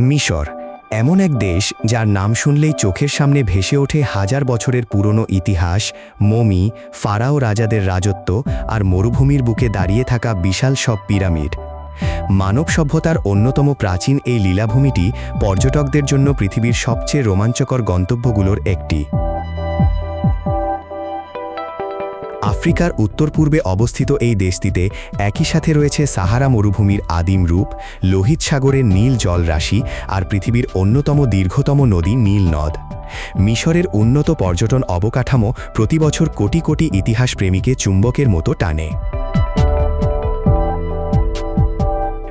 মিশর এমন এক দেশ যার নাম শুনলেই চোখের সামনে ভেসে ওঠে হাজার বছরের পুরনো ইতিহাস, মমি, ফারাও রাজাদের রাজত্ব আর মরুভূমির বুকে দাঁড়িয়ে থাকা বিশাল সব পিরামিড। মানব সভ্যতার অন্যতম প্রাচীন এই লীলাভূমিটি পর্যটকদের জন্য পৃথিবীর সবচেয়ে রোমাঞ্চকর গন্তব্যগুলোর একটি। আফ্রিকার উত্তর পূর্বে অবস্থিত এই দেশটিতে একই সাথে রয়েছে সাহারা মরুভূমির আদিম রূপ, লোহিত সাগরের নীল জলরাশি আর পৃথিবীর অন্যতম দীর্ঘতম নদী নীল নদ। মিশরের উন্নত পর্যটন অবকাঠামো প্রতি বছর কোটি কোটি ইতিহাস প্রেমীকে চুম্বকের মতো টানে।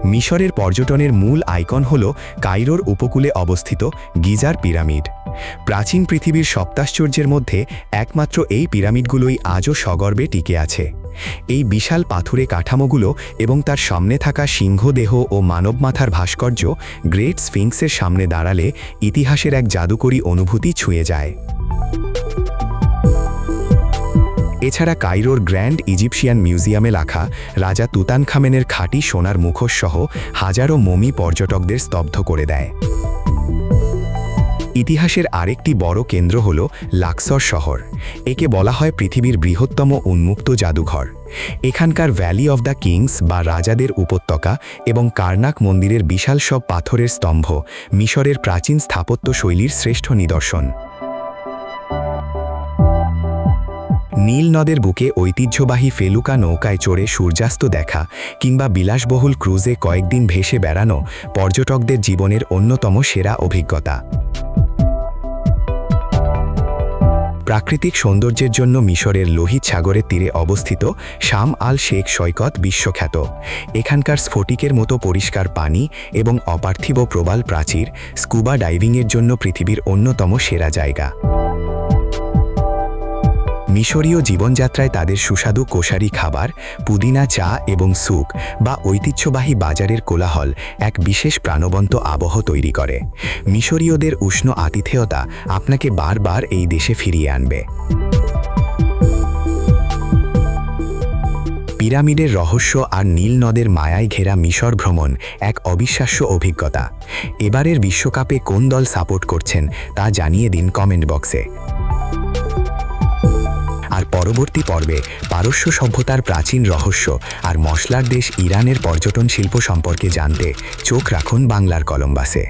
মিশরের পর্যটনের মূল আইকন হল কায়রোর উপকূলে অবস্থিত গিজার পিরামিড। প্রাচীন পৃথিবীর সপ্তাশ্চর্যের মধ্যে একমাত্র এই পিরামিডগুলোই আজও সগর্বে টিকে আছে। এই বিশাল পাথুরে কাঠামোগুলো এবং তার সামনে থাকা সিংহদেহ ও মানব মাথার ভাস্কর্য গ্রেট স্ফিংক্সের সামনে দাঁড়ালে ইতিহাসের এক জাদুকরী অনুভূতি ছুঁয়ে যায়। এছাড়া কায়রোর গ্র্যান্ড ইজিপশিয়ান মিউজিয়ামে রাখা রাজা তুতানখামেনের খাঁটি সোনার মুখোশ সহ হাজারো মমি পর্যটকদের স্তব্ধ করে দেয়। ইতিহাসের আরেকটি বড় কেন্দ্র হল লাক্সর শহর। একে বলা হয় পৃথিবীর বৃহত্তম উন্মুক্ত জাদুঘর। এখানকার ভ্যালি অফ দ্য কিংস বা রাজাদের উপত্যকা এবং কার্নাক মন্দিরের বিশাল সব পাথরের স্তম্ভ মিশরের প্রাচীন স্থাপত্য শৈলীর শ্রেষ্ঠ নিদর্শন। নীল নদের বুকে ঐতিহ্যবাহী ফেলুকা নৌকায় চড়ে সূর্যাস্ত দেখা কিংবা বিলাসবহুল ক্রুজে কয়েকদিন ভেসে বেড়ানো পর্যটকদের জীবনের অন্যতম সেরা অভিজ্ঞতা। প্রাকৃতিক সৌন্দর্যের জন্য মিশরের লোহিত সাগরের তীরে অবস্থিত শাম আল শেখ সৈকত বিশ্বখ্যাত। এখানকার স্ফটিকের মতো পরিষ্কার পানি এবং অপার্থিব প্রবাল প্রাচীর স্কুবা ডাইভিংয়ের জন্য পৃথিবীর অন্যতম সেরা জায়গা। মিশরীয় জীবনযাত্রায় তাদের সুস্বাদু কোশারি খাবার, পুদিনা চা এবং সুক বা ঐতিহ্যবাহী বাজারের কোলাহল এক বিশেষ প্রাণবন্ত আবহ তৈরি করে। মিশরীয়দের উষ্ণ আতিথেয়তা আপনাকে বারবার এই দেশে ফিরিয়ে আনবে। পিরামিডের রহস্য আর নীল নদের মায়ায় ঘেরা মিশর ভ্রমণ এক অবিশ্বাস্য অভিজ্ঞতা। এবারের বিশ্বকাপে কোন দল সাপোর্ট করছেন তা জানিয়ে দিন কমেন্ট বক্সে। আর পরবর্তী পর্বে পারস্য সভ্যতার প্রাচীন রহস্য আর মশলার দেশ ইরানের পর্যটন শিল্প সম্পর্কে জানতে চোখ রাখুন বাংলার কলম্বাসে।